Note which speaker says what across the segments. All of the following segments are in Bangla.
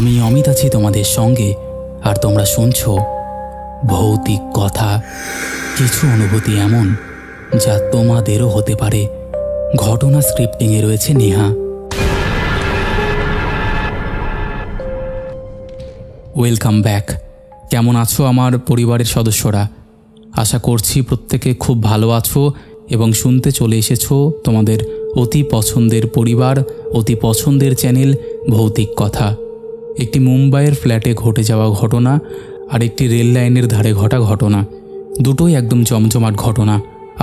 Speaker 1: আমি অমিত আছি তোমাদের সঙ্গে, আর তোমরা শুনছো ভৌতিক কথা। কিছু অনুভূতি এমন যা তোমাদেরও হতে পারে। ঘটনা স্ক্রিপ্টিংয়ে রয়েছে নেহা। Welcome back. কেমন আছো আমার পরিবারের সদস্যরা? আশা করছি প্রত্যেকে খুব ভালো আছো এবং শুনতে চলে এসেছো তোমাদের অতি পছন্দের পরিবার, অতি পছন্দের চ্যানেল ভৌতিক কথা। একটি মুম্বাইয়ের ফ্ল্যাটে ঘটে যাওয়া ঘটনা আর একটি রেল লাইনের ধারে ঘটা ঘটনা, দুটোই একদম জমজমাট ঘটনা।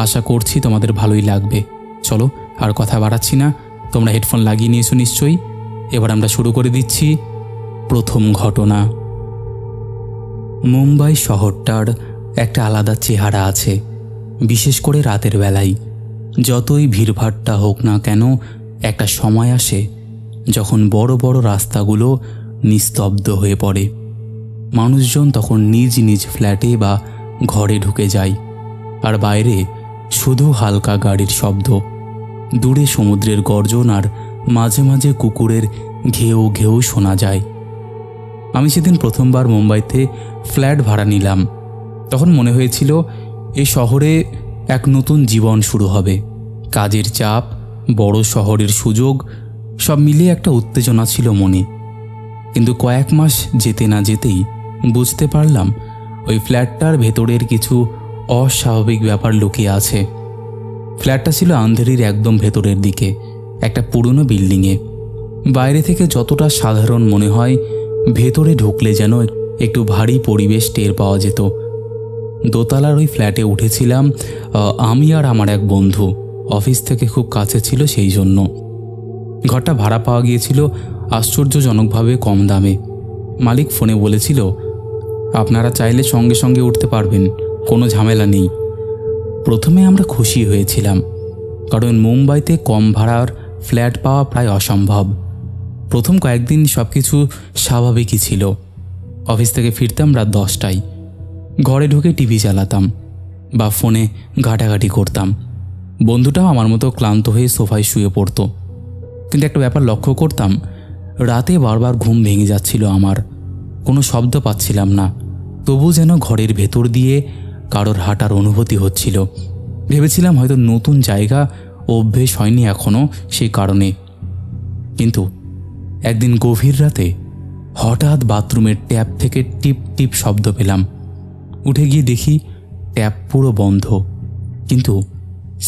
Speaker 1: আশা করছি তোমাদের ভালোই লাগবে। চলো আর কথা বাড়াচ্ছি না, তোমরা হেডফোন লাগিয়ে নিয়েছো নিশ্চয়ই। এবার আমরা শুরু করে দিচ্ছি প্রথম ঘটনা। মুম্বাই শহরটার একটা আলাদা চেহারা আছে, বিশেষ করে রাতের বেলায়। যতই ভিড়ভাট্টা হোক না কেন, একটা সময় আসে যখন বড় বড় রাস্তাগুলো নিস্তব্ধ হয়ে পড়ে। মানুষজন তখন নিজ নিজ ফ্ল্যাটে বা ঘরে ঢুকে যায়, আর বাইরে শুধু হালকা গাড়ির শব্দ, দূরে সমুদ্রের গর্জন আর মাঝে মাঝে কুকুরের ঘেউ ঘেউ শোনা যায়। আমি সেদিন প্রথমবার মুম্বাইতে ফ্ল্যাট ভাড়া নিলাম। তখন মনে হয়েছিল এই শহরে এক নতুন জীবন শুরু হবে। কাজের চাপ, বড় শহরের সুযোগ, সব মিলিয়ে একটা উত্তেজনা ছিল মনে। কিন্তু কয়েক মাস যেতে না যেতেই বুঝতে পারলাম ওই ফ্ল্যাটটার ভেতরের কিছু অস্বাভাবিক ব্যাপার লুকিয়ে আছে। ফ্ল্যাটটা ছিল আন্ধেরির একদম ভেতরের দিকে, একটা পুরনো বিল্ডিংয়ে। বাইরে থেকে যতটা সাধারণ মনে হয়, ভেতরে ঢুকলে যেন একটু ভারী পরিবেশ টের পাওয়া যেত। দোতলার ওই ফ্ল্যাটে উঠেছিলাম আমি আর আমার এক বন্ধু। অফিস থেকে খুব কাছে ছিল, সেই জন্য ঘরটা ভাড়া পাওয়া গিয়েছিল আশ্চর্যজনকভাবে কম দামে। মালিক ফোনে বলেছিল, আপনারা চাইলে সঙ্গে সঙ্গে উঠতে পারবেন, কোনো ঝামেলা নেই। প্রথমে আমরা খুশি হয়েছিলাম, কারণ মুম্বাইতে কম ভাড়ার ফ্ল্যাট পাওয়া প্রায় অসম্ভব। প্রথম কয়েকদিন সব কিছু স্বাভাবিকই ছিল। অফিস থেকে ফিরতাম রাত 10টায়। ঘরে ঢুকে টিভি চালাতাম বা ফোনে ঘাটাঘাটি করতাম। বন্ধুটাও আমার মতো ক্লান্ত হয়ে সোফায় শুয়ে পড়তো। কিন্তু একটা ব্যাপার লক্ষ্য করতাম, রাতে বারবার ঘুম ভেঙে যাচ্ছিল আমার। কোনো শব্দ পাচ্ছিলাম না, তবু যেন ঘরের ভেতর দিয়ে কারোর হাঁটার অনুভূতি হচ্ছিল। ভেবেছিলাম হয়তো নতুন জায়গা, অভ্যেস হয়নি এখনও, সেই কারণে। কিন্তু একদিন গভীর রাতে হঠাৎ বাথরুমের ট্যাপ থেকে টিপ টিপ শব্দ পেলাম। উঠে গিয়ে দেখি ট্যাপ পুরো বন্ধ, কিন্তু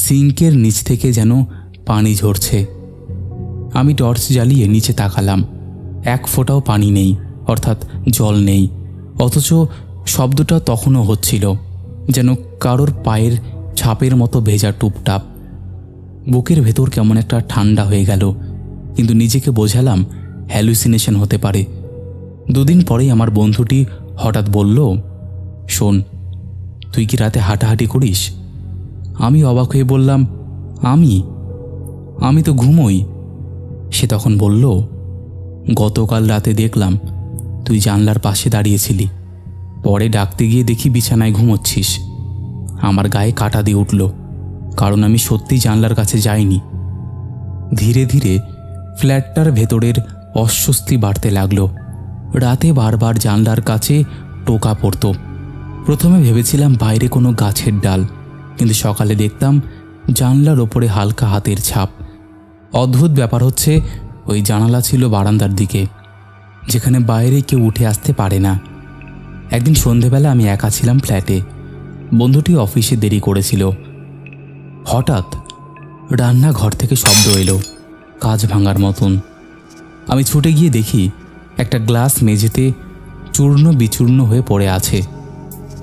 Speaker 1: সিঙ্কের নিচ থেকে যেন পানি ঝরছে। আমি টর্চ জ্বালিয়ে নিচে তাকালাম। এক ফোঁটাও পানি নেই, অর্থাৎ জল নেই। অথচ শব্দটা তখনও হচ্ছিল, যেন কারোর পায়ের ছাপের মতো ভেজা টুপটাপ। বুকের ভেতর কেমন একটা ঠান্ডা হয়ে গেল, কিন্তু নিজেকে বোঝালাম হ্যালুসিনেশন হতে পারে। দুদিন পরেই আমার বন্ধুটি হঠাৎ বলল, শোন, তুই কি রাতে হাঁটাহাঁটি করিস? আমি অবাক হয়ে বললাম, আমি তো ঘুমোই। সে তখন বলল, গতকাল রাতে দেখলাম তুই জানলার পাশে দাঁড়িয়েছিলি, পরে ডাকতে গিয়ে দেখি বিছানায় ঘুমোচ্ছিস। আমার গায়ে কাঁটা দিয়ে উঠল, কারণ আমি সত্যি জানলার কাছে যাইনি। ধীরে ধীরে ফ্ল্যাটটার ভেতরের অস্বস্তি বাড়তে লাগলো। রাতে বারবার জানলার কাছে টোকা পড়ত। প্রথমে ভেবেছিলাম বাইরে কোনো গাছের ডাল, কিন্তু সকালে দেখতাম জানলার ওপরে হালকা হাতের ছাপ। অদ্ভুত ব্যাপার হচ্ছে, ওই জানালা ছিল বারান্দার দিকে, যেখানে বাইরে কেউ উঠে আসতে পারে না। একদিন সন্ধেবেলা আমি একা ছিলাম ফ্ল্যাটে। বন্ধুটি অফিসে দেরি করেছিল। হঠাৎ রান্নাঘর থেকে শব্দ এলো, কাঁচ ভাঙার মতন। আমি ছুটে গিয়ে দেখি একটা গ্লাস মেঝেতে চূর্ণ বিচূর্ণ হয়ে পড়ে আছে,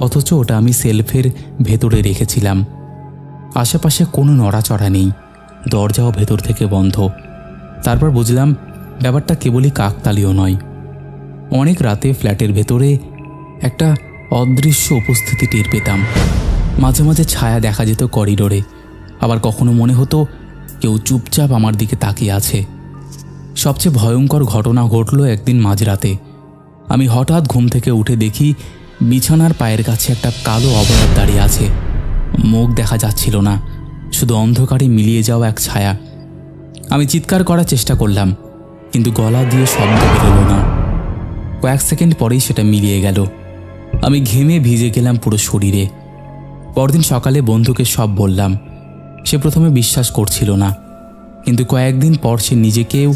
Speaker 1: অথচ ওটা আমি সেলফের ভেতরে রেখেছিলাম। আশেপাশে কোনো নড়াচড়া নেই, দরজাও ভেতর থেকে বন্ধ। তারপর বুঝলাম ব্যাপারটা কেবলই কাকতালীয় নয়। অনেক রাতে ফ্ল্যাটের ভেতরে একটা অদৃশ্য উপস্থিতি টের পেতাম। মাঝে মাঝে ছায়া দেখা যেত করিডোরে, আবার কখনো মনে হতো কেউ চুপচাপ আমার দিকে তাকিয়ে আছে। সবচেয়ে ভয়ঙ্কর ঘটনা ঘটল একদিন মাঝরাতে। আমি হঠাৎ ঘুম থেকে উঠে দেখি বিছানার পায়ের কাছে একটা কালো অবয়ব দাঁড়িয়ে আছে। মুখ দেখা যাচ্ছিল না, শুধু অন্ধকারে মিলিয়ে যাওয়া এক ছায়া। আমি চিৎকার করার চেষ্টা করলাম, কিন্তু গলা দিয়ে শব্দ বেরোলো না। কয়েক সেকেন্ড পরেই সেটা মিলিয়ে গেল। আমি ঘেমে ভিজে গেলাম পুরো শরীরে। পরদিন সকালে বন্ধুকে সব বললাম। সে প্রথমে বিশ্বাস করছিল না, কিন্তু কয়েকদিন পর সে নিজেকেও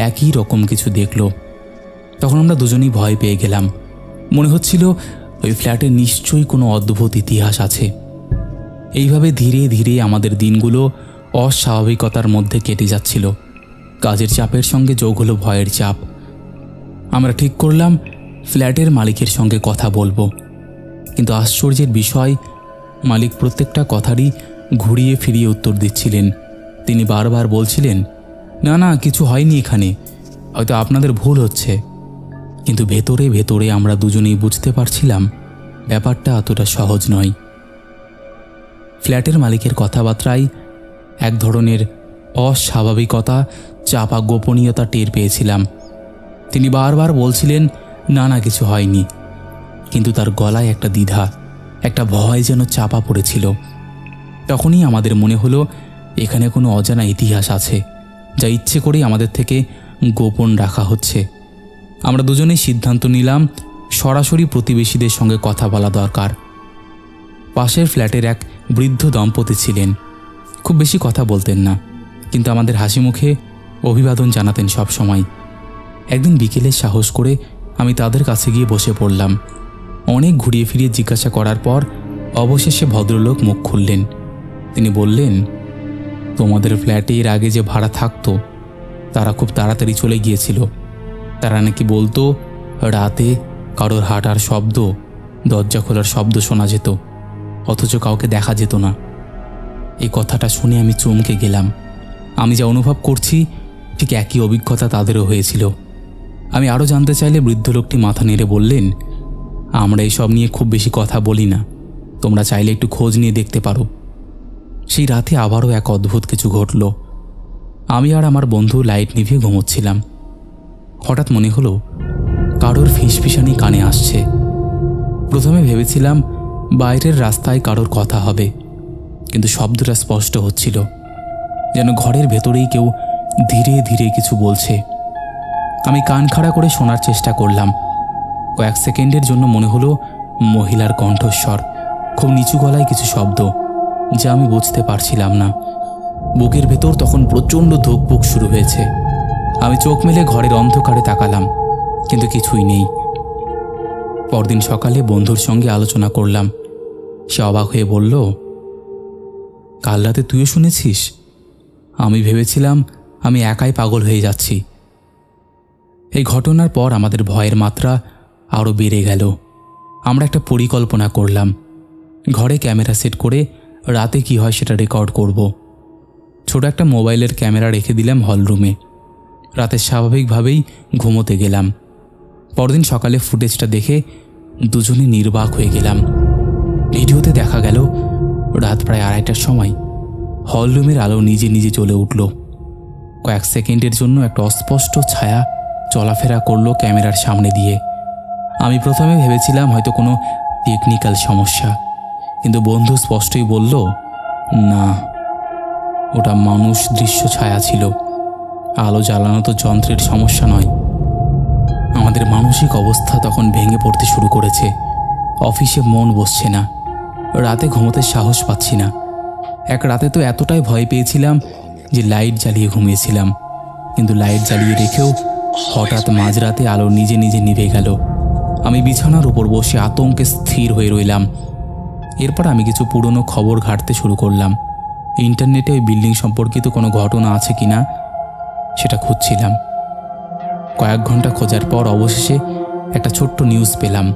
Speaker 1: একই রকম কিছু দেখল। তখন আমরা দুজনেই ভয় পেয়ে গেলাম। মনে হচ্ছিল ওই ফ্ল্যাটে নিশ্চয়ই কোনো অদ্ভুত ইতিহাস আছে। এইভাবে ধীরে ধীরে আমাদের দিনগুলো অস্বাভাবিকতার মধ্যে কেটে যাচ্ছিল। কাজের চাপের সঙ্গে যোগ হলো ভয়ের চাপ। আমরা ঠিক করলাম ফ্ল্যাটের মালিকের সঙ্গে কথা বলবো, কিন্তু আশ্চর্যের বিষয়, মালিক প্রত্যেকটা কথারই ঘুরিয়ে ফিরিয়ে উত্তর দিচ্ছিলেন। তিনি বারবার বলছিলেন, না না, কিছু হয়নি এখানে, হয়তো আপনাদের ভুল হচ্ছে। কিন্তু ভেতরে ভেতরে আমরা দুজনেই বুঝতে পারছিলাম ব্যাপারটা এতটা সহজ নয়। ফ্ল্যাটের মালিকের কথাবার্তায় এক ধরনের অস্বাভাবিকতা, চাপা গোপনীয়তা টের পেয়েছিলাম। তিনি বারবার বলছিলেন, না না, কিছু হয়নি, কিন্তু তার গলায় একটা দ্বিধা, একটা ভয় যেন চাপা পড়েছিল। তখনই আমাদের মনে হলো এখানে কোনো অজানা ইতিহাস আছে, যা ইচ্ছে করেই আমাদের থেকে গোপন রাখা হচ্ছে। আমরা দুজনেই সিদ্ধান্ত নিলাম সরাসরি প্রতিবেশীদের সঙ্গে কথা বলা দরকার। পাশের ফ্ল্যাটের এক বৃদ্ধ দম্পতি ছিলেন। খুব বেশি কথা বলতেন না, কিন্তু আমাদের হাসি মুখে অভিবাদন জানাতেন সব সময়। একদিন বিকেলে সাহস করে আমি তাদের কাছে গিয়ে বসে পড়লাম। অনেক ঘুরিয়ে ফিরিয়ে জিজ্ঞাসা করার পর অবশেষে ভদ্রলোক মুখ খুললেন। তিনি বললেন, তোমাদের ফ্ল্যাটে এর আগে যে ভাড়া থাকতো তারা খুব তাড়াতাড়ি চলে গিয়েছিল। তারা নাকি বলতো রাতে কারোর হাঁটার শব্দ, দরজা খোলার শব্দ শোনা যেত, অথচ কাউকে দেখা যেত না। এই কথাটা শুনে আমি চমকে গেলাম। আমি যা অনুভব করছি ঠিক একই অভিজ্ঞতা তাদেরও হয়েছিল। আমি আরও জানতে চাইলে বৃদ্ধ লোকটি মাথা নেড়ে বললেন, আমরা এসব নিয়ে খুব বেশি কথা বলি না, তোমরা চাইলে একটু খোঁজ নিয়ে দেখতে পারো। সেই রাতে আবারও এক অদ্ভুত কিছু ঘটল। আমি আর আমার বন্ধু লাইট নিভিয়ে ঘুমোচ্ছিলাম। হঠাৎ মনে হলো কারোর ফিসফিসানি কানে আসছে। প্রথমে ভেবেছিলাম বাইরের রাস্তায় কারোর কথা হবে, কিন্তু শব্দটা স্পষ্ট হচ্ছিল, যেন ঘরের ভেতরেই কেউ ধীরে ধীরে কিছু বলছে। আমি কান খাড়া করে শোনার চেষ্টা করলাম। কয়েক সেকেন্ডের জন্য মনে হলো মহিলার কণ্ঠস্বর, খুব নিচু গলায় কিছু শব্দ, যা আমি বুঝতে পারছিলাম না। বুকের ভেতর তখন প্রচণ্ড ধুকপুক শুরু হয়েছে। আমি চোখ মেলে ঘরের অন্ধকারে তাকালাম, কিন্তু কিছুই নেই। পরদিন সকালে বন্ধুর সঙ্গে আলোচনা করলাম। সে অবাক হয়ে বলল, কাল রাতে তুইও শুনেছিস? আমি ভেবেছিলাম আমি একাই পাগল হয়ে যাচ্ছি। এই ঘটনার পর আমাদের ভয়ের মাত্রা আরও বেড়ে গেল। আমরা একটা পরিকল্পনা করলাম, ঘরে ক্যামেরা সেট করে রাতে কি হয় সেটা রেকর্ড করব। ছোট একটা মোবাইলের ক্যামেরা রেখে দিলাম হলরুমে। রাতে স্বাভাবিকভাবেই ঘুমোতে গেলাম। পরদিন সকালে ফুটেজটা দেখে দুজনে নির্বাক হয়ে গেলাম। ভিডিওতে দেখা গেল রাত প্রায় 2:30টার সময় হলরুমের আলো নিজে নিজে জ্বলে উঠল। কয়েক সেকেন্ডের জন্য একটা অস্পষ্ট ছায়া চলাফেরা করলো ক্যামেরার সামনে দিয়ে। আমি প্রথমে ভেবেছিলাম হয়তো কোনো টেকনিক্যাল সমস্যা, কিন্তু বন্ধু স্পষ্টই বলল, না, ওটা মানুষ দৃশ্য ছায়া ছিল। আলো জ্বালানো তো যন্ত্রের সমস্যা নয়। আমাদের মানসিক অবস্থা তখন ভেঙে পড়তে শুরু করেছে। অফিসে মন বসছে না, রাতে ঘুমোতে সাহস পাচ্ছি না। এক রাতে তো এতটাই ভয় পেয়েছিলাম যে লাইট জ্বালিয়ে ঘুমিয়েছিলাম, কিন্তু লাইট জ্বালিয়ে রেখেও হঠাৎ মাঝরাতে আলো নিজে নিজে নিভে গেল। আমি বিছানার উপর বসে আতঙ্কে স্থির হয়ে রইলাম। এরপর আমি কিছু পুরনো খবর ঘাঁটতে শুরু করলাম। ইন্টারনেটে ওই বিল্ডিং সম্পর্কিত কোনো ঘটনা আছে কিনা সেটা খুঁজছিলাম। কয়েক ঘন্টা খোঁজার পর অবশেষে একটা ছোট্ট নিউজ পেলাম।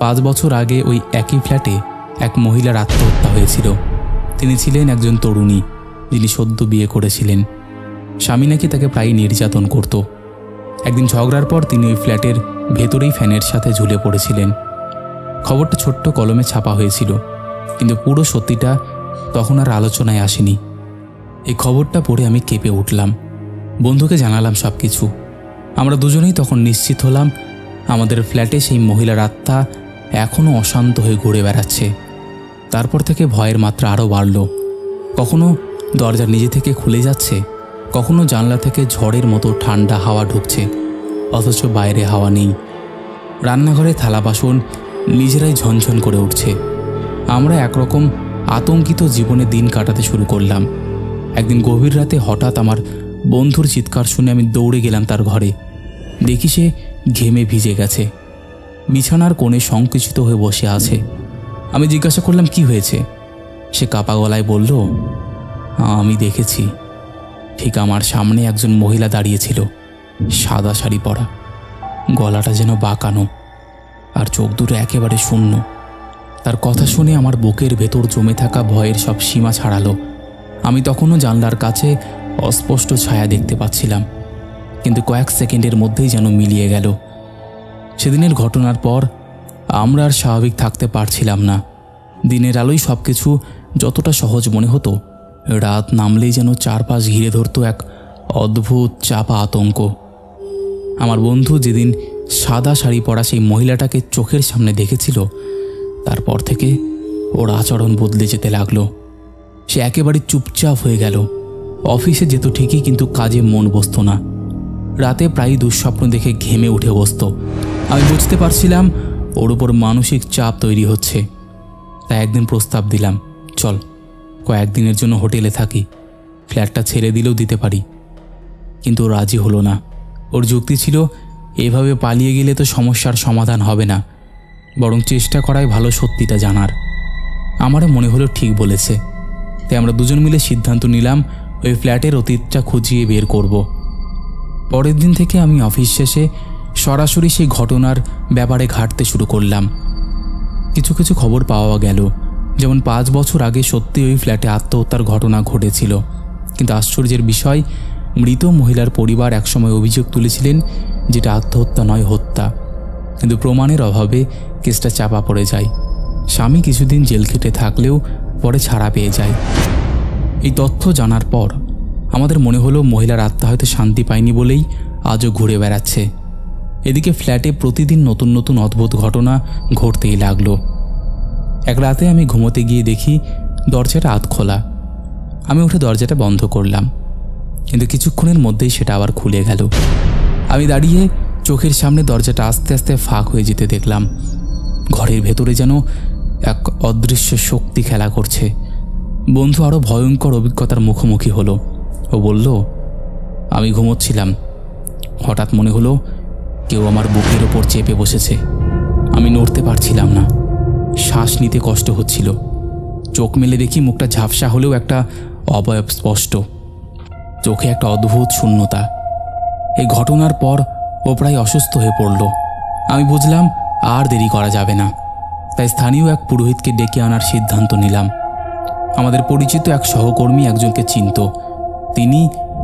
Speaker 1: 5 বছর আগে ওই একই ফ্ল্যাটে এক মহিলার আত্মহত্যা হয়েছিল। তিনি ছিলেন একজন তরুণী, যিনি সদ্য বিয়ে করেছিলেন। স্বামী নাকি তাকে প্রায়ই নির্যাতন করত। একদিন ঝগড়ার পর তিনি ওই ফ্ল্যাটের ভেতরেই ফ্যানের সাথে ঝুলে পড়েছিলেন। খবরটা ছোট্ট কলমে ছাপা হয়েছিল, কিন্তু পুরো সত্যিটা তখন আর আলোচনায় আসেনি। এই খবরটা পড়ে আমি কেঁপে উঠলাম। বন্ধুকে জানালাম সব কিছু। আমরা দুজনেই তখন নিশ্চিত হলাম আমাদের ফ্ল্যাটে সেই মহিলার আত্মা এখনও অশান্ত হয়ে ঘুরে বেড়াচ্ছে। তারপর থেকে ভয়ের মাত্রা আরও বাড়ল। কখনো দরজা নিজে থেকে খুলে যাচ্ছে, কখনো জানলা থেকে ঝড়ের মতো ঠান্ডা হাওয়া ঢুকছে, অথচ বাইরে হাওয়া নেই। রান্নাঘরে থালা বাসন নিজেরাই ঝনঝন করে উঠছে। আমরা একরকম আতঙ্কিত জীবনে দিন কাটাতে শুরু করলাম। একদিন গভীর রাতে হঠাৎ আমার বন্ধুর চিৎকার শুনে আমি দৌড়ে গেলাম তার ঘরে। দেখি সে ঘেমে ভিজে গেছে, বিছানার কোণে সংকুচিত হয়ে বসে আছে। আমি জিজ্ঞাসা করলাম কি হয়েছে। সে কাপা গলায় বলল, আমি দেখেছি, ঠিক আমার সামনে একজন মহিলা দাঁড়িয়েছিল, সাদা শাড়ি পরা, গলাটা যেন বাঁকানো, আর চোখ দুটো একেবারে শূন্য। তার কথা শুনে আমার বুকের ভেতর জমে থাকা ভয়ের সব সীমা ছাড়ালো। আমি তখনও জানলার কাছে অস্পষ্ট ছায়া দেখতে পাচ্ছিলাম, কিন্তু কয়েক সেকেন্ডের মধ্যেই যেন মিলিয়ে গেল। সেদিনের ঘটনার পর আমরা আর স্বাভাবিক থাকতে পারছিলাম না। দিনের আলোয় সব কিছু যতটা সহজ মনে হতো, রাত নামলেই যেন চারপাশ ঘিরে ধরত এক অদ্ভুত চাপা আতঙ্ক। আমার বন্ধু যেদিন সাদা শাড়ি পরা সেই মহিলাটাকে চোখের সামনে দেখেছিল, তারপর থেকে ওর আচরণ বদলে যেতে লাগলো। সে একেবারে চুপচাপ হয়ে গেল। অফিসে যেত ঠিকই, কিন্তু কাজে মন বসত না। রাতে প্রায় দুঃস্বপ্ন দেখে ঘেমে উঠে বসত। আমি বুঝতে পারছিলাম ওর উপর মানসিক চাপ তৈরি হচ্ছে। তাই একদিন প্রস্তাব দিলাম, চল কয়েকদিনের জন্য হোটেলে থাকি, ফ্ল্যাটটা ছেড়ে দিলেও দিতে পারি। কিন্তু রাজি হলো না। ওর যুক্তি ছিল, এভাবে পালিয়ে গেলে তো সমস্যার সমাধান হবে না, বরং চেষ্টা করাই ভালো সত্যিটা জানার। আমারও মনে হলো ঠিক বলেছে। তাই আমরা দুজন মিলে সিদ্ধান্ত নিলাম ওই ফ্ল্যাটের অতীতটা খুঁজিয়ে বের করব। পরের দিন থেকে আমি অফিস শেষে সরাসরি সেই ঘটনার ব্যাপারে ঘাঁটতে শুরু করলাম। কিছু কিছু খবর পাওয়া গেল, যেমন 5 বছর আগে সত্যি ওই ফ্ল্যাটে আত্মহত্যার ঘটনা ঘটেছিল। কিন্তু আশ্চর্যের বিষয়, মৃত মহিলার পরিবার একসময় অভিযোগ তুলেছিলেন যেটা আত্মহত্যা নয়, হত্যা। কিন্তু প্রমাণের অভাবে কেসটা চাপা পড়ে যায়। স্বামী কিছুদিন জেল খেটে থাকলেও পরে ছাড়া পেয়ে যায়। এই তথ্য জানার পর আমাদের মনে হলো মহিলার আত্মা হয়তো শান্তি পায়নি বলেই আজও ঘুরে বেড়াচ্ছে। এদিকে ফ্ল্যাটে প্রতিদিন নতুন নতুন অদ্ভুত ঘটনা ঘটতেই লাগলো। এক রাতে আমি ঘুমোতে গিয়ে দেখি দরজাটা আধ খোলা। আমি উঠে দরজাটা বন্ধ করলাম, কিন্তু কিছুক্ষণের মধ্যেই সেটা আবার খুলে গেল। আমি দাঁড়িয়ে চোখের সামনে দরজাটা আস্তে আস্তে ফাঁক হয়ে যেতে দেখলাম। ঘরের ভেতরে যেন এক অদৃশ্য শক্তি খেলা করছে। বন্ধু আরও ভয়ঙ্কর অভিজ্ঞতার মুখোমুখি হলো। ও বলল, আমি ঘুমোচ্ছিলাম, হঠাৎ মনে হলো কেউ আমার বুকের ওপর চেপে বসেছে। আমি নড়তে পারছিলাম না, শ্বাস নিতে কষ্ট হচ্ছিল। চোখ মেলে দেখি মুখটা ঝাপসা হলেও একটা অবয়ব স্পষ্ট, চোখে একটা অদ্ভুত শূন্যতা। এই ঘটনার পর ও প্রায় অসুস্থ হয়ে পড়ল। আমি বুঝলাম আর দেরি করা যাবে না। তাই স্থানীয় এক পুরোহিতকে ডেকে আনার সিদ্ধান্ত নিলাম। আমাদের পরিচিত এক সহকর্মী একজনকে চিনত। তিনি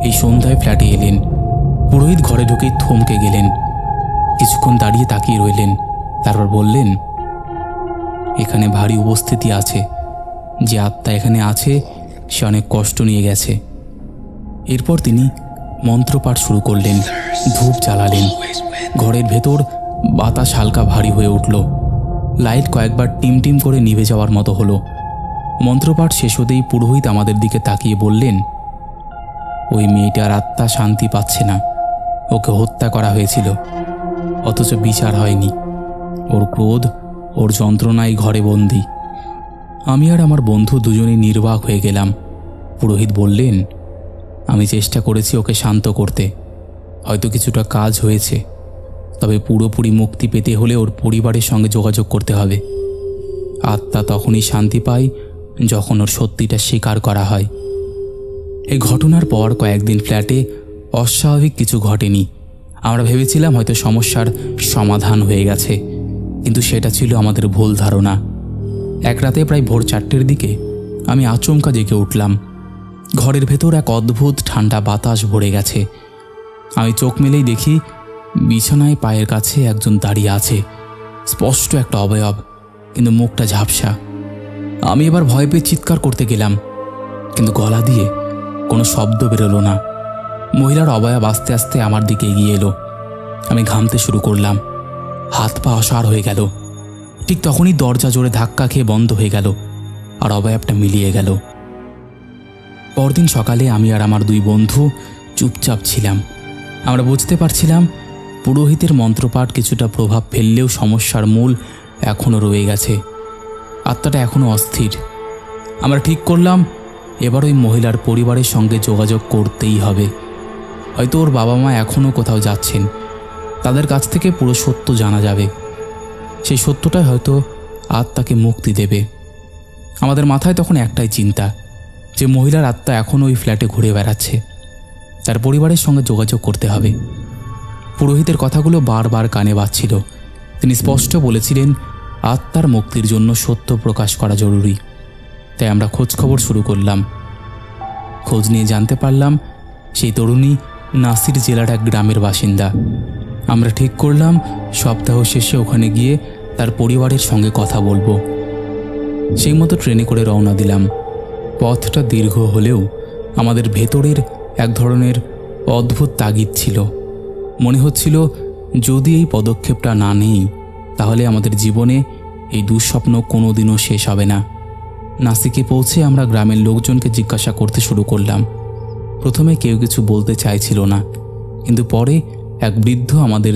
Speaker 1: এই সন্ধ্যায় ফ্ল্যাটে এলেন। পুরোহিত ঘরে ঢুকেই থমকে গেলেন, কিছুক্ষণ দাঁড়িয়ে তাকিয়ে রইলেন। তারপর বললেন, এখানে ভারী উপস্থিতি আছে। যে আত্মা এখানে আছে সে অনেক কষ্ট নিয়ে গেছে। এরপর তিনি মন্ত্রপাঠ শুরু করলেন, ধূপ জ্বালালেন। ঘরের ভেতর বাতাস হালকা ভারী হয়ে উঠল। লাইট কয়েকবার টিমটিম করে নিভে যাওয়ার মতো হলো। মন্ত্রপাঠ শেষ হতেই পুরোহিত আমাদের দিকে তাকিয়ে বললেন, ওই মেয়েটার আত্মা শান্তি পাচ্ছে না। ওকে হত্যা করা হয়েছিল, অথচ বিচার হয়নি। ওর ক্রোধ, ওর যন্ত্রণায় ঘরে বন্দি। আমি আর আমার বন্ধু দুজনেই নির্বাক হয়ে গেলাম। পুরোহিত বললেন, আমি চেষ্টা করেছি ওকে শান্ত করতে, হয়তো কিছুটা কাজ হয়েছে, তবে পুরোপুরি মুক্তি পেতে হলে ওর পরিবারের সঙ্গে যোগাযোগ করতে হবে। আত্মা তখনই শান্তি পায় যখন ওর সত্যিটা স্বীকার করা হয়। এই ঘটনার পর কয়েকদিন ফ্ল্যাটে অস্বাভাবিক কিছু ঘটেনি। আমরা ভেবেছিলাম হয়তো সমস্যার সমাধান হয়ে গেছে, কিন্তু সেটা ছিল আমাদের ভুল ধারণা। এক রাতে প্রায় ভোর 4টের দিকে আমি আচমকা জেগে উঠলাম। ঘরের ভেতর এক অদ্ভুত ঠান্ডা বাতাস ভরে গেছে। আমি চোখ মেলেই দেখি বিছানায় পায়ের কাছে একজন দাঁড়িয়ে আছে, স্পষ্ট একটা অবয়ব, কিন্তু মুখটা ঝাপসা। আমি এবার ভয় পেয়ে চিৎকার করতে গেলাম, কিন্তু গলা দিয়ে কোনো শব্দ বেরোলো না। মহিলার অবয়ব আস্তে আস্তে আমার দিকে এগিয়ে এলো। আমি ঘামতে শুরু করলাম, হাত পা অসাড় হয়ে গেল। ঠিক তখনই দরজা জোরে ধাক্কা খেয়ে বন্ধ হয়ে গেল, আর অবয়বটা মিলিয়ে গেল। পরদিন সকালে আমি আর আমার 2 বন্ধু চুপচাপ ছিলাম। আমরা বুঝতে পারছিলাম পুরোহিতের মন্ত্রপাঠ কিছুটা প্রভাব ফেললেও সমস্যার মূল এখনও রয়ে গেছে। আত্মাটা এখনও অস্থির। আমরা ঠিক করলাম এবার ওই মহিলার পরিবারের সঙ্গে যোগাযোগ করতেই হবে। হয়তো ওর বাবা মা এখনও কোথাও যাচ্ছেন, তাদের কাছ থেকে পুরো সত্য জানা যাবে। সেই সত্যটাই হয়তো আত্মাকে মুক্তি দেবে। আমাদের মাথায় তখন একটাই চিন্তা, যে মহিলার আত্মা এখনও ওই ফ্ল্যাটে ঘুরে বেড়াচ্ছে, তার পরিবারের সঙ্গে যোগাযোগ করতে হবে। পুরোহিতের কথাগুলো বারবার কানে বাজছিল। তিনি স্পষ্ট বলেছিলেন আত্মার মুক্তির জন্য সত্য প্রকাশ করা জরুরি। তাই আমরা খোঁজ খবর শুরু করলাম। খোঁজ নিয়ে জানতে পারলাম সেই তরুণী নাসির জেলার এক গ্রামের বাসিন্দা। আমরা ঠিক করলাম সপ্তাহ শেষে ওখানে গিয়ে তার পরিবারের সঙ্গে কথা বলবো। সেই মতো ট্রেনে করে রওনা দিলাম। পথটা দীর্ঘ হলেও আমাদের ভেতরের এক ধরনের অদ্ভুত তাগিদ ছিল। মনে হচ্ছিল যদি এই পদক্ষেপটা না নেই তাহলে আমাদের জীবনে এই দুঃস্বপ্ন কোনোদিনও শেষ হবে না। নাসিকে পৌঁছে আমরা গ্রামের লোকজনকে জিজ্ঞাসা করতে শুরু করলাম। প্রথমে কেউ কিছু বলতে চাইছিল না, কিন্তু পরে এক বৃদ্ধ আমাদের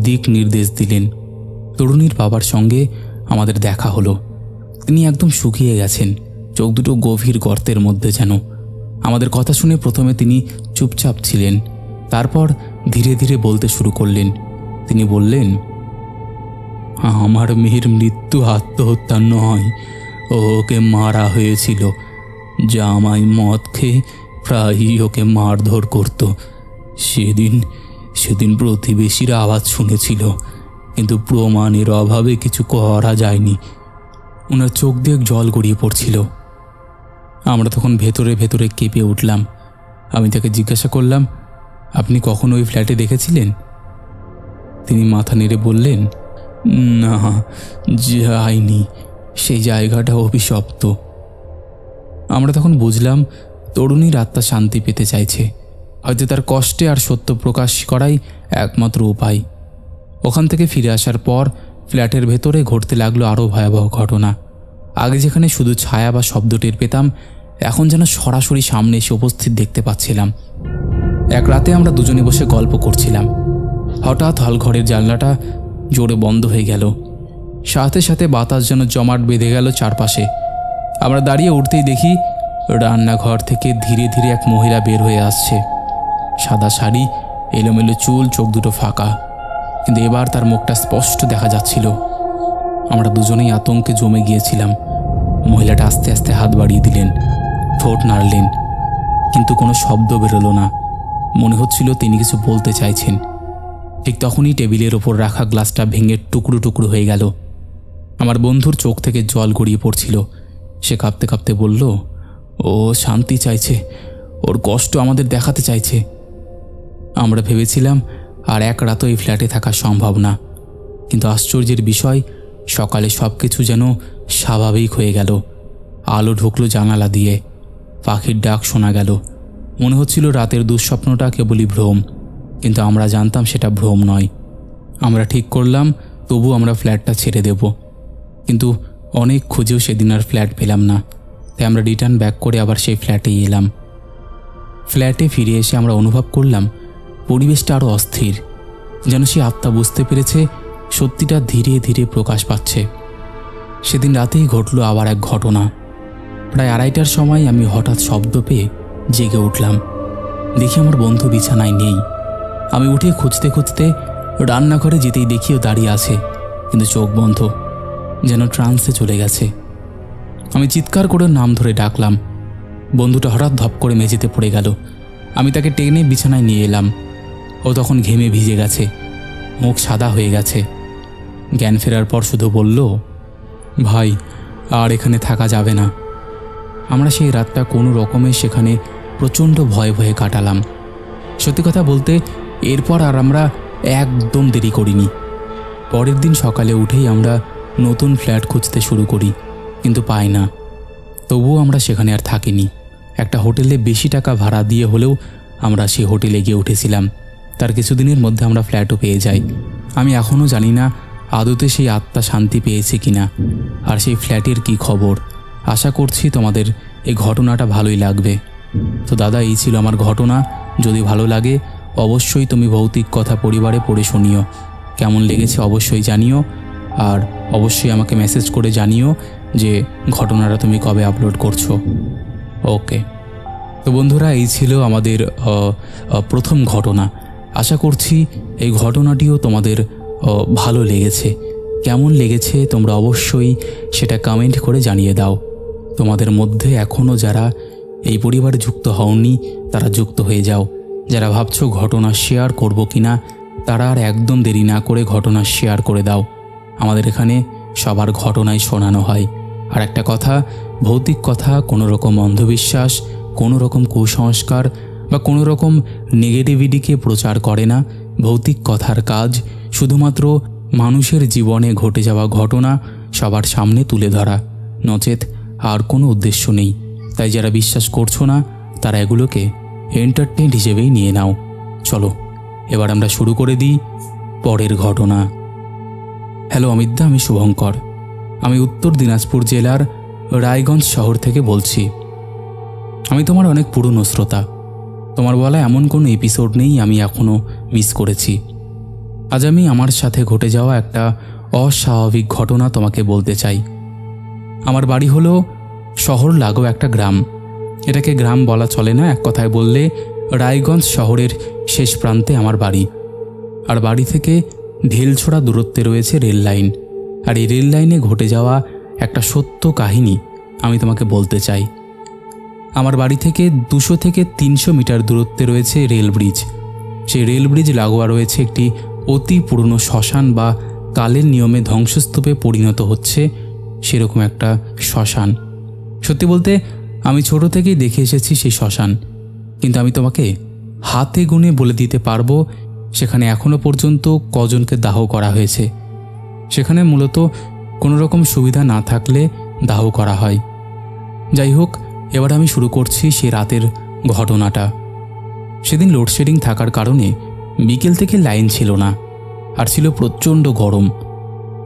Speaker 1: দিক নির্দেশ দিলেন। তরুণীর বাবার সঙ্গে আমাদের দেখা হলো। তিনি একদম শুকিয়ে গেছেন, চোখ দুটো গভীর গর্তের মধ্যে যেন। আমাদের কথা শুনে প্রথমে তিনি চুপচাপ ছিলেন, তারপর ধীরে ধীরে বলতে শুরু করলেন। তিনি বললেন, আমার মেয়ের মৃত্যু আত্মহত্যা নয়, ওকে মারা হয়েছিল। জামাই মদ খেয়ে প্রায়ই ওকে মারধর করত। সেদিন প্রতিবেশীরা আওয়াজ শুনেছিল, কিন্তু প্রমাণের অভাবে কিছু করা যায়নি। ওনার চোখ দিয়ে জল গড়িয়ে পড়ছিল। আমরা তখন ভেতরে ভেতরে কেঁপে উঠলাম। আমি তাকে জিজ্ঞাসা করলাম, আপনি কখন ওই ফ্ল্যাটে দেখেছিলেন? তিনি মাথা নেড়ে বললেন, না, যাইনি, সেই জায়গাটা অভিশপ্ত। আমরা তখন বুঝলাম তরুণীর আত্মা শান্তি পেতে চাইছে। হয়তো তার কষ্টে আর সত্য প্রকাশ করাই একমাত্র উপায়। ওখান থেকে ফিরে আসার পর ফ্ল্যাটের ভেতরে ঘটতে লাগলো আরও ভয়াবহ ঘটনা। আগে যেখানে শুধু ছায়া বা শব্দ টের পেতাম, এখন যেন সরাসরি সামনে এসে উপস্থিত দেখতে পাচ্ছিলাম। এক রাতে আমরা দুজনে বসে গল্প করছিলাম। হঠাৎ হলঘরের জানলাটা জোরে বন্ধ হয়ে গেল। সাথে সাথে বাতাস যেন জমাট বেঁধে গেল চারপাশে। আমরা দাঁড়িয়ে উঠতেই দেখি রান্নাঘর থেকে ধীরে ধীরে এক মহিলা বের হয়ে আসছে। সাদা শাড়ি, এলোমেলো চুল, চোখ দুটো ফাঁকা, কিন্তু এবার তার মুখটা স্পষ্ট দেখা যাচ্ছিল। আমরা দুজনেই আতঙ্কে জমে গিয়েছিলাম। মহিলাটা আস্তে আস্তে হাত বাড়িয়ে দিলেন, ঠোঁট নাড়লেন, কিন্তু কোনো শব্দ বেরোলো না। মনে হচ্ছিল তিনি কিছু বলতে চাইছেন। ঠিক তখনই টেবিলের ওপর রাখা গ্লাসটা ভেঙে টুকরো টুকরো হয়ে গেল। আমার বন্ধুর চোখ থেকে জল গড়িয়ে পড়ছিল। সে কাঁপতে কাঁপতে বলল, ও শান্তি চাইছে, ওর কষ্ট আমাদের দেখাতে চাইছে। আমরা ভেবেছিলাম আর এক রাতও এই ফ্ল্যাটে থাকা সম্ভব না, কিন্তু আশ্চর্যের বিষয়, সকালে সব কিছু যেন স্বাভাবিক হয়ে গেল। আলো ঢুকলো জানালা দিয়ে, পাখির ডাক শোনা গেল। মনে হচ্ছিল রাতের দুঃস্বপ্নটা কেবলই ভ্রম, কিন্তু আমরা জানতাম সেটা ভ্রম নয়। আমরা ঠিক করলাম তবু আমরা ফ্ল্যাটটা ছেড়ে দেব, কিন্তু অনেক খুঁজেও সেদিন আর ফ্ল্যাট পেলাম না। তাই আমরা রিটার্ন ব্যাক করে আবার সেই ফ্ল্যাটেই এলাম। ফ্ল্যাটে ফিরে এসে আমরা অনুভব করলাম পরিবেশটা আরও অস্থির, যেন সে আত্মা বুঝতে পেরেছে সত্যিটা ধীরে ধীরে প্রকাশ পাচ্ছে। সেদিন রাতেই ঘটল আবার এক ঘটনা। প্রায় 2:30টার সময় আমি হঠাৎ শব্দ পেয়ে জেগে উঠলাম। দেখি আমার বন্ধু বিছানায় নেই। আমি উঠে খুঁজতে খুঁজতে রান্নাঘরে যেতেই দেখিও দাঁড়িয়ে আছে, কিন্তু চোখ বন্ধ, যেন ট্রান্সে চলে গেছে। আমি চিৎকার করে নাম ধরে ডাকলাম। বন্ধুটা হঠাৎ ধপ করে মেঝেতে পড়ে গেল। আমি তাকে টেনে বিছানায় নিয়ে এলাম। ও তখন ঘেমে ভিজে গেছে, মুখ সাদা হয়ে গেছে। জ্ঞান ফেরার পর শুধু বলল, ভাই, আর এখানে থাকা যাবে না। আমরা সেই রাতটা কোনো রকমে সেখানে প্রচণ্ড ভয়ে ভয়ে কাটালাম। সত্যি কথা বলতে এরপর আর আমরা একদম দেরি করিনি। পরের দিন সকালে উঠেই আমরা নতুন ফ্ল্যাট খুঁজতে শুরু করি, কিন্তু পাই না। তবুও আমরা সেখানে আর থাকিনি। একটা হোটেলে বেশি টাকা ভাড়া দিয়ে হলেও আমরা সেই হোটেলে গিয়ে উঠেছিলাম। তার কিছুদিনের মধ্যে আমরা ফ্ল্যাটও পেয়ে যাই। আমি এখনও জানি না আদতে সেই আত্মা শান্তি পেয়েছে কিনা, আর সেই ফ্ল্যাটের কি খবর। আশা করছি তোমাদের এই ঘটনাটা ভালোই লাগবে। তো দাদা, এই ছিল আমার ঘটনা। যদি ভালো লাগে অবশ্যই তুমি ভৌতিক কথা পরিবারে পড়ে শুনিও। কেমন লেগেছে অবশ্যই জানিও, আর অবশ্যই আমাকে মেসেজ করে জানিও যে ঘটনাটা তুমি কবে আপলোড করছো। ওকে, তো বন্ধুরা, এই ছিল আমাদের প্রথম ঘটনা। আশা করছি এই ঘটনাটিও তোমাদের ভালো লেগেছে। কেমন লেগেছে তোমরা অবশ্যই সেটা কমেন্ট করে জানিয়ে দাও। তোমাদের মধ্যে এখনও যারা এই পরিবারে যুক্ত হওনি তারা যুক্ত হয়ে যাও। যারা ভাবছো ঘটনা শেয়ার করব কিনা, তারা আর একদম দেরি না করে ঘটনা শেয়ার করে দাও। আমাদের এখানে সবার ঘটনাই শোনানো হয়। আর একটা কথা, ভৌতিক কথা কোনো রকম অন্ধবিশ্বাস, কোনো রকম কুসংস্কার বা কোনো রকম নেগেটিভিটিকে প্রচার করে না। ভৌতিক কথার কাজ শুধুমাত্র মানুষের জীবনে ঘটে যাওয়া ঘটনা সবার সামনে তুলে ধরা, নচেত আর কোনো উদ্দেশ্য নেই। তাই যারা বিশ্বাস করছো না তারা এগুলোকে এন্টারটেইনমেন্ট হিসেবেই নিয়ে নাও। চলো এবার আমরা শুরু করে দিই পরের ঘটনা। হ্যালো অমিতদা, আমি শুভঙ্কর। আমি উত্তর দিনাজপুর জেলার রায়গঞ্জ শহর থেকে বলছি। আমি তোমার অনেক পুরনো শ্রোতা। তোমার বলা এমন কোনো এপিসোড নেই আমি এখনও মিস করেছি। আজ আমি আমার সাথে ঘটে যাওয়া একটা অস্বাভাবিক ঘটনা তোমাকে বলতে চাই। আমার বাড়ি হলো শহর লাগো একটা গ্রাম। এটাকে গ্রাম বলা চলে না, এক কথায় বললে রায়গঞ্জ শহরের শেষ প্রান্তে আমার বাড়ি। আর বাড়ি থেকে ঢেলছোড়া দূরত্বে রয়েছে রেল লাইন। আর এই রেল লাইনে ঘটে যাওয়া একটা সত্য কাহিনী আমি তোমাকে বলতে চাই। আমার বাড়ি থেকে 200 থেকে 300 মিটার দূরত্বে রয়েছে রেল ব্রিজ। সেই রেল ব্রিজ লাগোয়া রয়েছে একটি অতি পুরনো শ্মশান বা কালের নিয়মে ধ্বংসস্তূপে পরিণত হচ্ছে সেরকম একটা শ্মশান। সত্যি বলতে আমি ছোট থেকেই দেখে এসেছি সেই শ্মশান, কিন্তু আমি তোমাকে হাতে গুনে বলে দিতে পারবো সেখানে এখনো পর্যন্ত কজনকে দাহ করা হয়েছে। সেখানে মূলত কোনো রকম সুবিধা না থাকলে দাহ করা হয়। যাই হোক, এবার আমি শুরু করছি সে রাতের ঘটনাটা। সেদিন লোডশেডিং থাকার কারণে বিকেল থেকে লাইন ছিল না, আর ছিল প্রচণ্ড গরম।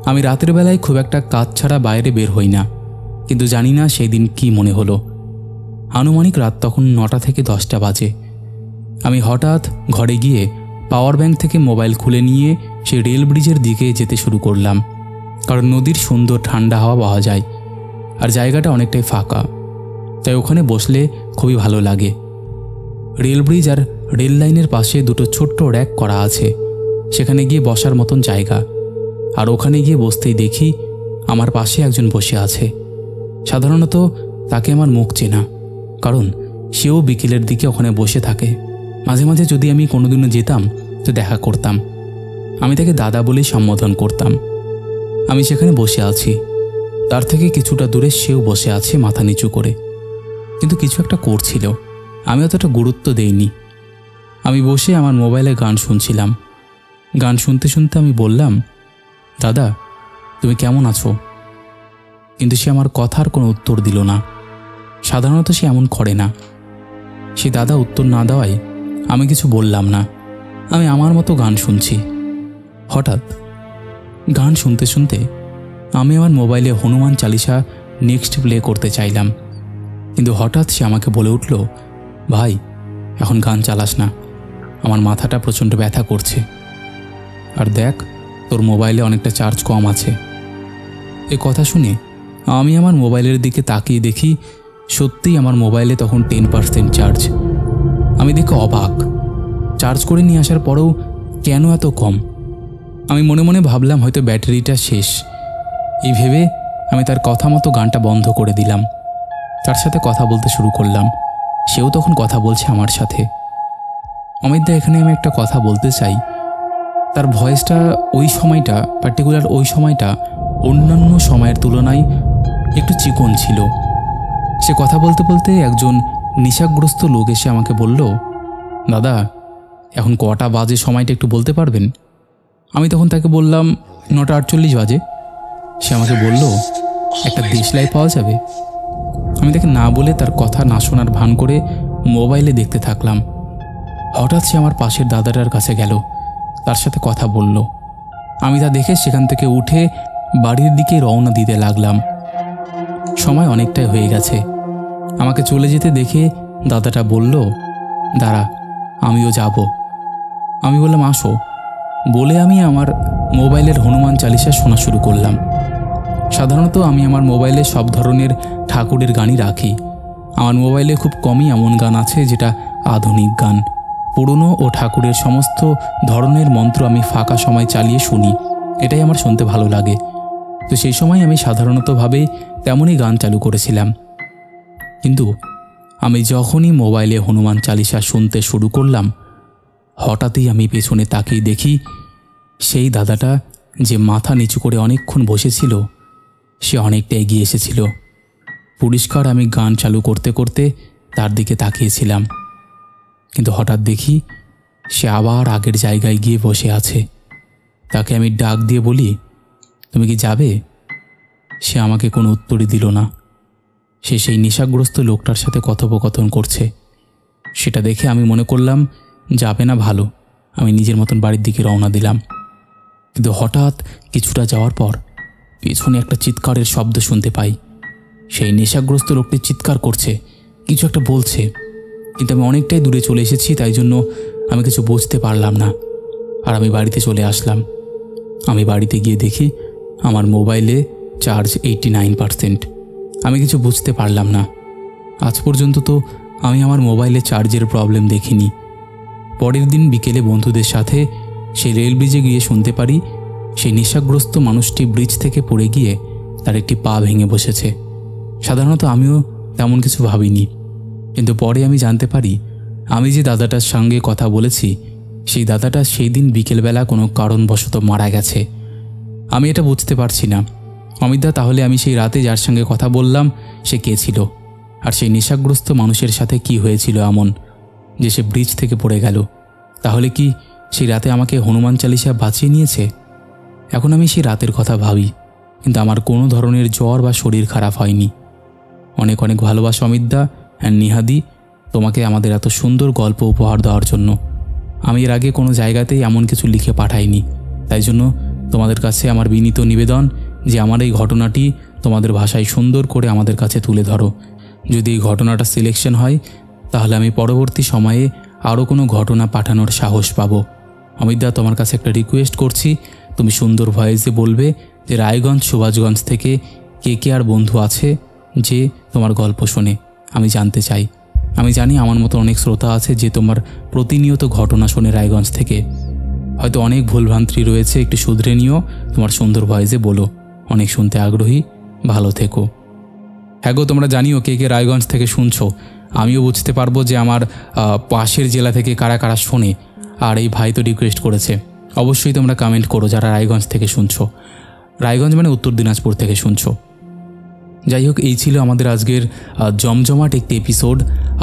Speaker 1: আমি রাতের বেলায় খুব একটা কাজ ছাড়া বাইরে বের হই না, কিন্তু জানি না সেই দিন কী মনে হলো। আনুমানিক রাত তখন 9টা থেকে 10টা বাজে। আমি হঠাৎ ঘরে গিয়ে পাওয়ার ব্যাংক থেকে মোবাইল খুলে নিয়ে সেই রেল ব্রিজের দিকে যেতে শুরু করলাম, কারণ নদীর সুন্দর ঠান্ডা হাওয়া পাওয়া যায় আর জায়গাটা অনেকটাই ফাঁকা, তাই ওখানে বসলে খুবই ভালো লাগে। রেল ব্রিজ আর রেল লাইনের পাশে দুটো ছোট্ট র্যাক করা আছে, সেখানে গিয়ে বসার মতন জায়গা। আর ওখানে গিয়ে বসতেই দেখি আমার পাশে একজন বসে আছে। সাধারণত তাকে আমার মুখ চেনা, কারণ সেও বিকেলের দিকে ওখানে বসে থাকে। মাঝে মাঝে যদি আমি কোনোদিনও যেতাম তো দেখা করতাম। আমি তাকে দাদা বলেই সম্বোধন করতাম। আমি সেখানে বসে আছি, তার থেকে কিছুটা দূরে সেও বসে আছে মাথা নিচু করে, কিন্তু কিছু একটা করছিল। আমি অতটা গুরুত্ব দেইনি। আমি বসে আমার মোবাইলে গান শুনছিলাম। গান শুনতে শুনতে আমি বললাম, দাদা তুমি কেমন আছো? কিন্তু সে আমার কথার কোনো উত্তর দিল না। সাধারণত সে এমন করে না। সে দাদা উত্তর না দেওয়ায় আমি কিছু বললাম না। আমি আমার মতো গান শুনছি। হঠাৎ গান শুনতে শুনতে আমি আমার মোবাইলে হনুমান চালিসা নেক্সট প্লে করতে চাইলাম, কিন্তু হঠাৎ সে আমাকে বলে উঠল, ভাই এখন গান চালাস না, আমার মাথাটা প্রচণ্ড ব্যথা করছে। আর দেখ তোর মোবাইলে অনেকটা চার্জ কম আছে। এ কথা শুনে আমি আমার মোবাইলের দিকে তাকিয়ে দেখি সত্যিই আমার মোবাইলে তখন 10% চার্জ। আমি দেখে অবাক। চার্জ করে নিয়ে আসার পরেও কেন এত কম? আমি মনে মনে ভাবলাম হয়তো ব্যাটারিটা শেষ। এই ভেবে আমি তার কথা মতো গানটা বন্ধ করে দিলাম। তার সাথে কথা বলতে শুরু করলাম। সেও তখন কথা বলছে আমার সাথে। অমিতদা, এখানে আমি একটা কথা বলতে চাই। তার ভয়েসটা ওই সময়টা, পার্টিকুলার ওই সময়টা অন্যান্য সময়ের তুলনায় একটু চিকন ছিল। সে কথা বলতে বলতে একজন নেশাগ্রস্ত লোক এসে আমাকে বলল, দাদা এখন কটা বাজে সময়টা একটু বলতে পারবেন? আমি তখন তাকে বললাম 9:48 বাজে। সে আমাকে বলল, একটা দেশলাই পাওয়া যাবে? আমি তাকে না বলে তার কথা না শোনার ভান করে মোবাইলে দেখতে থাকলাম। হঠাৎ সে আমার পাশের দাদাটার কাছে গেল, তার সাথে কথা বলল। আমি তা দেখে সেখান থেকে উঠে বাড়ির দিকে রওনা দিতে লাগলাম। সময় অনেকটাই হয়ে গেছে। আমাকে চলে যেতে দেখে দাদাটা বলল, দাঁড়া আমিও যাব। আমি বললাম আসো। বলে আমি আমার মোবাইলের হনুমান চালিসা শোনা শুরু করলাম। সাধারণত আমি আমার মোবাইলে সব ধরনের ঠাকুরের গানই রাখি। আমার মোবাইলে খুব কমই এমন গান আছে যেটা আধুনিক গান। পুরনো ও ঠাকুরের সমস্ত ধরনের মন্ত্র আমি ফাঁকা সময় চালিয়ে শুনি, এটাই আমার শুনতে ভালো লাগে। তো সেই সময় আমি সাধারণতভাবে তেমনই গান চালু করেছিলাম। কিন্তু আমি যখনই মোবাইলে হনুমান চালিসা শুনতে শুরু করলাম, হঠাৎই আমি পেছনে তাকিয়ে দেখি সেই দাদাটা যে মাথা নিচু করে অনেকক্ষণ বসেছিল সে অনেকটা এগিয়ে এসেছিল। পরিষ্কার আমি গান চালু করতে করতে তার দিকে তাকিয়েছিলাম, কিন্তু হঠাৎ দেখি সে আবার আগের জায়গায় গিয়ে বসে আছে। তাকে আমি ডাক দিয়ে বলি, তুমি কি যাবে? সে আমাকে কোনো উত্তরই দিল না। সে সেই নেশাগ্রস্ত লোকটার সাথে কথোপকথন করছে। সেটা দেখে আমি মনে করলাম যাবে না, ভালো। আমি নিজের মতন বাড়ির দিকে রওনা দিলাম। কিন্তু হঠাৎ কিছুটা যাওয়ার পর পেছনে একটা চিৎকারের শব্দ শুনতে পাই। সেই নেশাগ্রস্ত লোকটি চিৎকার করছে, কিছু একটা বলছে, কিন্তু আমি অনেকটাই দূরে চলে এসেছি, তাই জন্য আমি কিছু বুঝতে পারলাম না। আর আমি বাড়িতে চলে আসলাম। আমি বাড়িতে গিয়ে দেখি আমার মোবাইলে চার্জ 89%। আমি কিছু বুঝতে পারলাম না। আজ পর্যন্ত তো আমি আমার মোবাইলে চার্জের প্রবলেম দেখিনি। পরের দিন বিকেলে বন্ধুদের সাথে সেই রেল ব্রিজে গিয়ে শুনতে পারি সেই নেশাগ্রস্ত মানুষটি ব্রিজ থেকে পড়ে গিয়ে তার একটি পা ভেঙে বসেছে। সাধারণত আমিও তেমন কিছু ভাবিনি, কিন্তু পরে আমি জানতে পারি আমি যে দাদাটার সঙ্গে কথা বলেছি সেই দাদাটা সেই দিন বিকেলবেলা কোনো কারণবশত মারা গেছে। আমি এটা বুঝতে পারছি না। অমিতদা, তাহলে আমি সেই রাতে যার সঙ্গে কথা বললাম সে কে ছিল? আর সেই নেশাগ্রস্ত মানুষের সাথে কি হয়েছিল এমন যে সে ব্রিজ থেকে পড়ে গেল? তাহলে কি সেই রাতে আমাকে হনুমান চালিসা বাঁচিয়ে নিয়েছে? এখন আমি সেই রাতের কথা ভাবি, কিন্তু আমার কোনো ধরনের জ্বর বা শরীর খারাপ হয়নি। অনেক অনেক ভালোবাসা অমিতদা অ্যান্ড নিহাদি তোমাকে আমাদের এত সুন্দর গল্প উপহার দেওয়ার জন্য। আমি এর আগে কোনো জায়গাতেই এমন কিছু লিখে পাঠাইনি, তাই জন্য তোমাদের কাছে আমার বিনীত নিবেদন যে আমার এই ঘটনাটি তোমাদের ভাষায় সুন্দর করে আমাদের কাছে তুলে ধরো। যদি এই ঘটনাটা সিলেকশন হয় তাহলে আমি পরবর্তী সময়ে আরও কোনো ঘটনা পাঠানোর সাহস পাবো। অমিতদা, তোমার কাছে একটা রিকোয়েস্ট করছি, তুমি সুন্দর ভয়েসে বলবে যে রায়গঞ্জ সুভাষগঞ্জ থেকে কে আর বন্ধু আছে যে তোমার গল্প শোনে। আমি জানতে চাই। আমি জানি আমার মতো অনেক শ্রোতা আছে যে তোমার প্রতিনিয়ত ঘটনা শোনে রায়গঞ্জ থেকে। হয়তো অনেক ভুলভ্রান্তি রয়েছে, একটু শুধরে নিও। তোমার সুন্দর ভয়েসে বলো, অনেক শুনতে আগ্রহী। ভালো থেকো। হ্যাঁ গো, তোমরা জানিও কে রায়গঞ্জ থেকে শুনছো। আমিও বুঝতে পারবো যে আমার পাশের জেলা থেকে কারা কারা শোনে। আর এই ভাই তো রিকোয়েস্ট করেছে, অবশ্যই তোমরা কমেন্ট করো যারা রায়গঞ্জ থেকে শুনছো। রায়গঞ্জ মানে উত্তর দিনাজপুর থেকে শুনছো। যাই হোক, এই ছিল আমাদের আজকের জমজমাট একটি এপিসোড।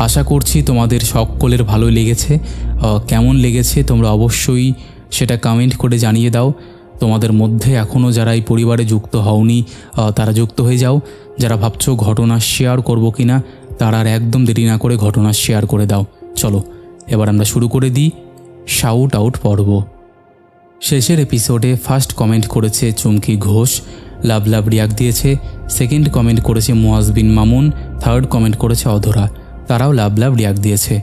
Speaker 1: আশা করছি তোমাদের সকলের ভালো লেগেছে। কেমন লেগেছে তোমরা অবশ্যই সেটা কমেন্ট করে জানিয়ে দাও। তোমাদের মধ্যে এখনও যারা এই পরিবারে যুক্ত হওনি তারা যুক্ত হয়ে যাও। যারা ভাবছো ঘটনা শেয়ার করবো কি না, তারা আর একদম দেরি না করে ঘটনা শেয়ার করে দাও। চলো এবার আমরা শুরু করে দিই শাউট আউট পর্ব। শেষের এপিসোডে ফার্স্ট কমেন্ট করেছে চুমকি ঘোষ, লাভ রিয়াক্ট দিয়েছে। সেকেন্ড কমেন্ট করেছে মুয়াজ বিন মামুন। থার্ড কমেন্ট করেছে অধরা, তারাও লাভ রিয়াক্ট দিয়েছে।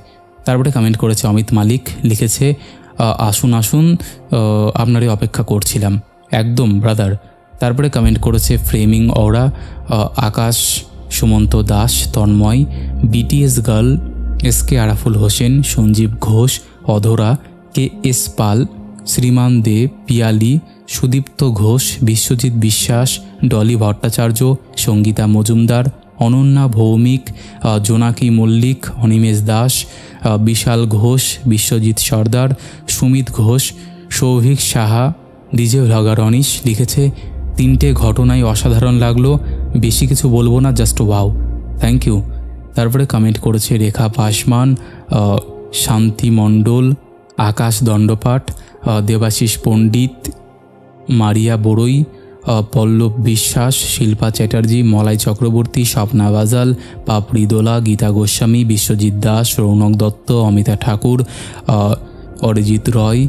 Speaker 1: তারপরে কমেন্ট করেছে অমিত মালিক, লিখেছে আসুন আপনারই অপেক্ষা করছিলাম, একদম ব্রাদার। তারপরে কমেন্ট করেছে ফ্রেমিং ওরা, Akash, Sumanta Das, Tanmoy, BTS girl, SK Araful Hossain, Sanjeev Ghosh, Adhara, KS পাল, শ্রীমান দে, পিয়ালি, সুদীপ্ত ঘোষ, বিশ্বজিৎ বিশ্বাস, ডলি ভট্টাচার্য, সঙ্গীতা মজুমদার, অনন্যা ভৌমিক, জোনাকি মল্লিক, অনিমেষ দাস, বিশাল ঘোষ, বিশ্বজিৎ সর্দার, সুমিত ঘোষ, সৌভিক সাহা, ডিজে ভ্লগার অনিশ লিখেছে তিনটে ঘটনাই অসাধারণ লাগলো, বেশি কিছু বলবো না, জাস্ট ওয়াও, থ্যাংক ইউ। তারপরে কমেন্ট করেছে রেখা পাসমান, শান্তি মণ্ডল, আকাশ দণ্ডপাঠ, দেবাশিস পণ্ডিত, মারিয়া বড়ই, পল্লব বিশ্বাস, শিল্পা চ্যাটার্জি, মলাই চক্রবর্তী, স্বপ্না বাজাল, পাপড়ি দোলা, গীতা গোস্বামী, বিশ্বজিৎ দাস, রৌনক দত্ত, অমিতা ঠাকুর, অরিজিৎ রয়,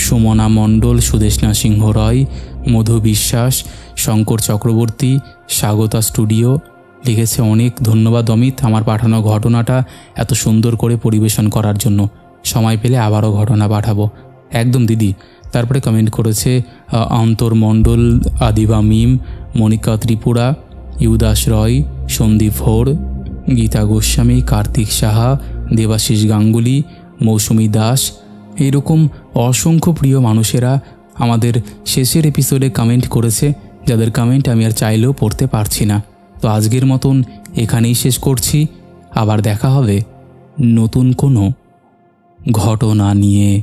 Speaker 1: সুমনা মণ্ডল, সুদেশনা সিংহ রয়, মধু বিশ্বাস, শঙ্কর চক্রবর্তী, স্বাগতা স্টুডিও লিখেছে অনেক ধন্যবাদ অমিত আমার পাঠানো ঘটনাটা এত সুন্দর করে পরিবেশন করার জন্য। সময় পেলে আবারও ঘটনা পাঠাবো। একদম দিদি। তারপরে কমেন্ট করেছে অন্তর্মণ্ডল, আদিবা মিম, মনিকা ত্রিপুরা, ইউদাস রয়, সন্দীপ হোর, গীতা গোস্বামী, কার্তিক সাহা, দেবাশিস গাঙ্গুলি, মৌসুমী দাস। এরকম অসংখ্য প্রিয় মানুষেরা আমাদের শেষের এপিসোডে কমেন্ট করেছে, যাদের কমেন্ট আমি আর চাইলেও পড়তে পারছি না। তো আজকের মতন এখানেই শেষ করছি। আবার দেখা হবে নতুন কোনো ঘটনা নিয়ে।